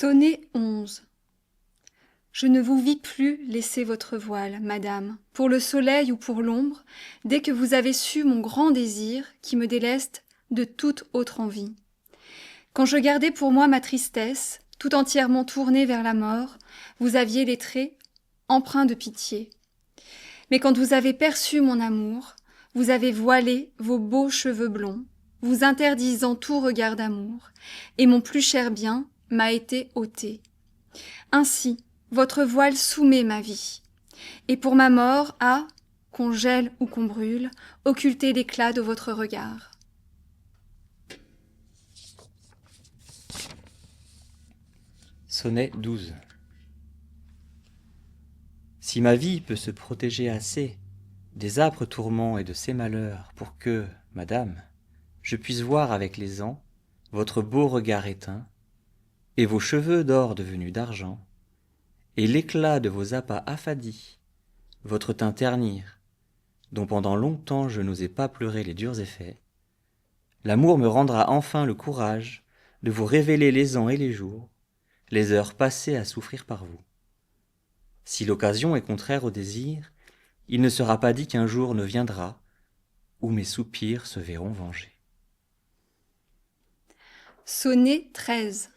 Sonnet 11. Je ne vous vis plus laisser votre voile, madame, pour le soleil ou pour l'ombre, dès que vous avez su mon grand désir qui me déleste de toute autre envie. Quand je gardais pour moi ma tristesse, tout entièrement tournée vers la mort, vous aviez les traits empreints de pitié. Mais quand vous avez perçu mon amour, vous avez voilé vos beaux cheveux blonds, vous interdisant tout regard d'amour, et mon plus cher bien m'a été ôté. Ainsi, votre voile soumet ma vie, et pour ma mort a, qu'on gèle ou qu'on brûle, occulté l'éclat de votre regard. Sonnet 12. Si ma vie peut se protéger assez des âpres tourments et de ces malheurs pour que, madame, je puisse voir avec les ans votre beau regard éteint, et vos cheveux d'or devenus d'argent, et l'éclat de vos appas affadis, votre teint ternir, dont pendant longtemps je n'osais pas pleurer les durs effets, l'amour me rendra enfin le courage de vous révéler les ans et les jours, les heures passées à souffrir par vous. Si l'occasion est contraire au désir, il ne sera pas dit qu'un jour ne viendra où mes soupirs se verront vengés. Sonnet 13.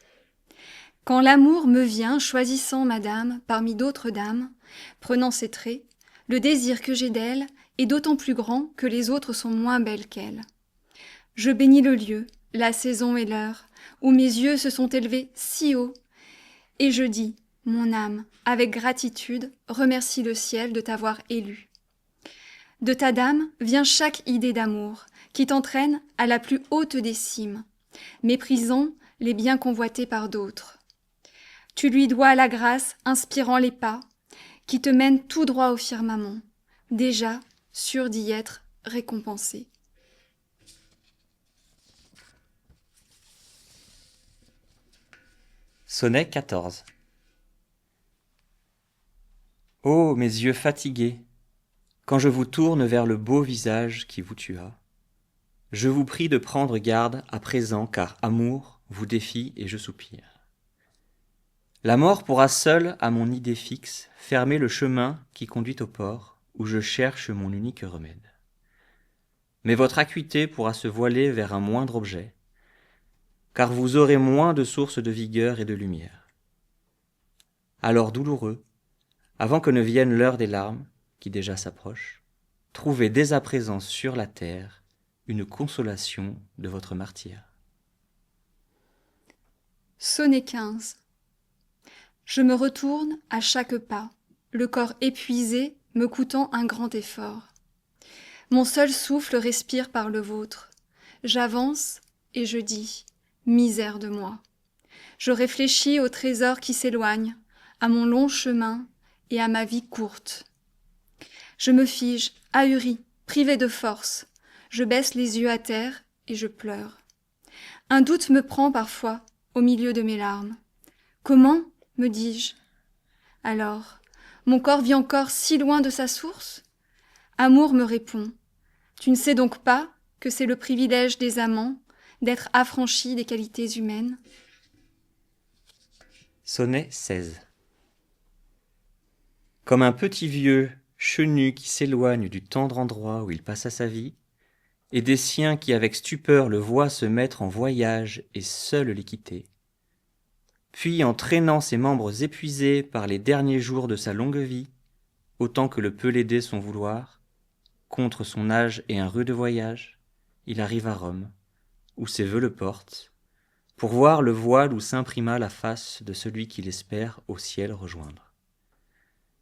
Quand l'amour me vient, choisissant madame parmi d'autres dames, prenant ses traits, le désir que j'ai d'elle est d'autant plus grand que les autres sont moins belles qu'elle. Je bénis le lieu, la saison et l'heure, où mes yeux se sont élevés si haut, et je dis, mon âme, avec gratitude, remercie le ciel de t'avoir élu. De ta dame vient chaque idée d'amour, qui t'entraîne à la plus haute des cimes, méprisant les biens convoités par d'autres. Tu lui dois la grâce inspirant les pas, qui te mènent tout droit au firmament, déjà sûr d'y être récompensé. Sonnet 14. Ô mes yeux fatigués, quand je vous tourne vers le beau visage qui vous tua, je vous prie de prendre garde à présent, car amour vous défie et je soupire. La mort pourra seule, à mon idée fixe, fermer le chemin qui conduit au port, où je cherche mon unique remède. Mais votre acuité pourra se voiler vers un moindre objet, car vous aurez moins de sources de vigueur et de lumière. Alors douloureux, avant que ne vienne l'heure des larmes, qui déjà s'approche, trouvez dès à présent sur la terre une consolation de votre martyre. Sonnet 15. Je me retourne à chaque pas, le corps épuisé me coûtant un grand effort. Mon seul souffle respire par le vôtre. J'avance et je dis, misère de moi. Je réfléchis au trésor qui s'éloigne, à mon long chemin et à ma vie courte. Je me fige, ahuri, privé de force. Je baisse les yeux à terre et je pleure. Un doute me prend parfois au milieu de mes larmes. Comment, me dis-je? Alors, mon corps vit encore si loin de sa source? Amour me répond. Tu ne sais donc pas que c'est le privilège des amants d'être affranchis des qualités humaines? Sonnet 16. Comme un petit vieux chenu qui s'éloigne du tendre endroit où il passa sa vie, et des siens qui avec stupeur le voient se mettre en voyage et seul les quitter, puis en traînant ses membres épuisés par les derniers jours de sa longue vie, autant que le peut l'aider son vouloir, contre son âge et un rude voyage, il arrive à Rome, où ses vœux le portent, pour voir le voile où s'imprima la face de celui qu'il espère au ciel rejoindre.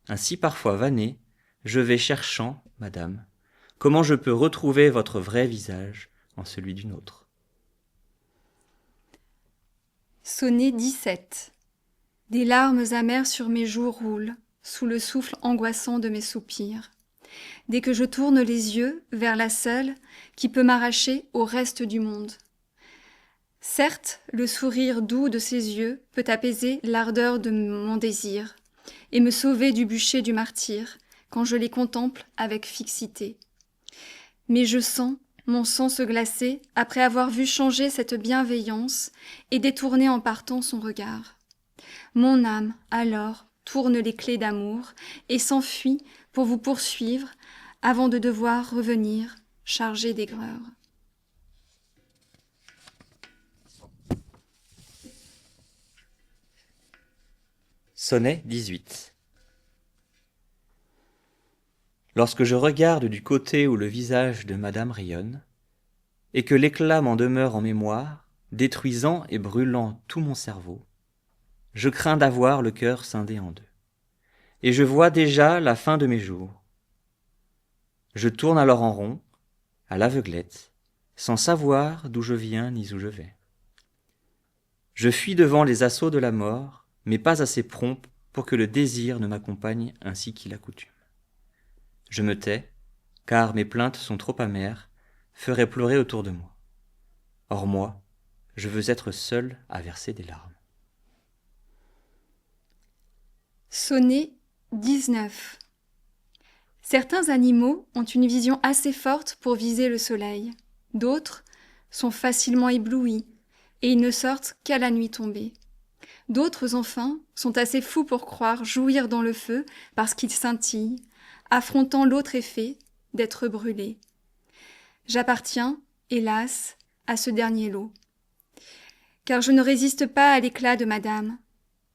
Ainsi parfois vanné, je vais cherchant, madame, comment je peux retrouver votre vrai visage en celui d'une autre. Sonnet 17. Des larmes amères sur mes joues roulent, sous le souffle angoissant de mes soupirs. Dès que je tourne les yeux vers la seule qui peut m'arracher au reste du monde. Certes, le sourire doux de ses yeux peut apaiser l'ardeur de mon désir et me sauver du bûcher du martyre quand je les contemple avec fixité. Mais je sens mon sang se glacer après avoir vu changer cette bienveillance et détourner en partant son regard. Mon âme, alors, tourne les clés d'amour et s'enfuit pour vous poursuivre avant de devoir revenir chargée d'aigreur. Sonnet 18. Lorsque je regarde du côté où le visage de Madame rayonne, et que l'éclat m'en demeure en mémoire, détruisant et brûlant tout mon cerveau, je crains d'avoir le cœur scindé en deux, et je vois déjà la fin de mes jours. Je tourne alors en rond, à l'aveuglette, sans savoir d'où je viens ni où je vais. Je fuis devant les assauts de la mort, mais pas assez prompt pour que le désir ne m'accompagne ainsi qu'il accoutume. Je me tais, car mes plaintes sont trop amères, feraient pleurer autour de moi. Or moi, je veux être seul à verser des larmes. Sonnet 19. Certains animaux ont une vision assez forte pour viser le soleil. D'autres sont facilement éblouis et ils ne sortent qu'à la nuit tombée. D'autres, enfin, sont assez fous pour croire jouir dans le feu parce qu'ils scintillent, affrontant l'autre effet d'être brûlés. J'appartiens, hélas, à ce dernier lot. Car je ne résiste pas à l'éclat de madame,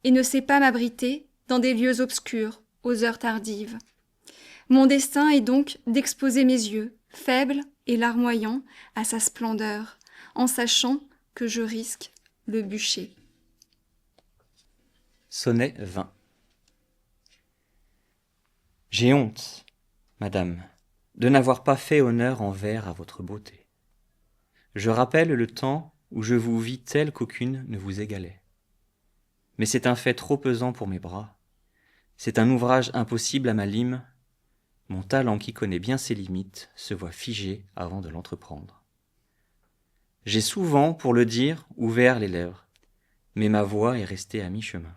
et ne sais pas m'abriter dans des lieux obscurs, aux heures tardives. Mon destin est donc d'exposer mes yeux, faibles et larmoyants, à sa splendeur, en sachant que je risque le bûcher. Sonnet 20. J'ai honte, madame, de n'avoir pas fait honneur en vers à votre beauté. Je rappelle le temps où je vous vis telle qu'aucune ne vous égalait. Mais c'est un fait trop pesant pour mes bras, c'est un ouvrage impossible à ma lime, mon talent qui connaît bien ses limites se voit figé avant de l'entreprendre. J'ai souvent, pour le dire, ouvert les lèvres, mais ma voix est restée à mi-chemin.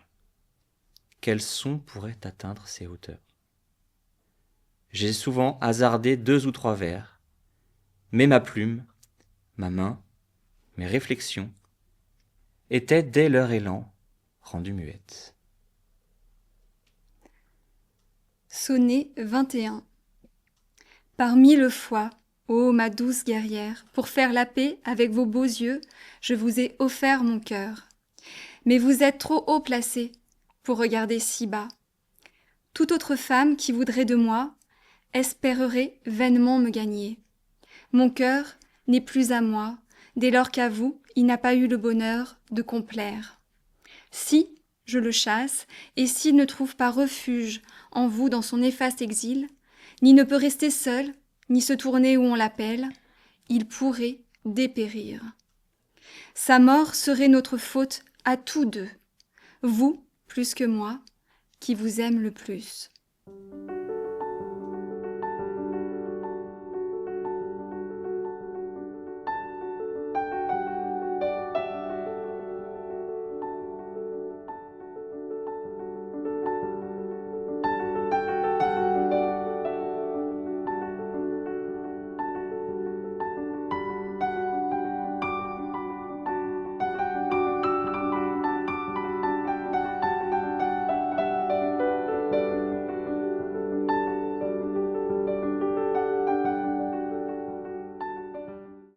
Quel son pourrait atteindre ces hauteurs? J'ai souvent hasardé 2 ou 3 vers, mais ma plume, ma main, mes réflexions étaient dès leur élan rendues muettes. Sonnet 21. Par 1000 fois, ô ma douce guerrière, pour faire la paix avec vos beaux yeux, je vous ai offert mon cœur. Mais vous êtes trop haut placée pour regarder si bas. Toute autre femme qui voudrait de moi espérerait vainement me gagner. Mon cœur n'est plus à moi, dès lors qu'à vous, il n'a pas eu le bonheur de complaire. Si je le chasse, et s'il ne trouve pas refuge en vous dans son néfaste exil, ni ne peut rester seul, ni se tourner où on l'appelle, il pourrait dépérir. Sa mort serait notre faute à tous deux, vous plus que moi, qui vous aime le plus.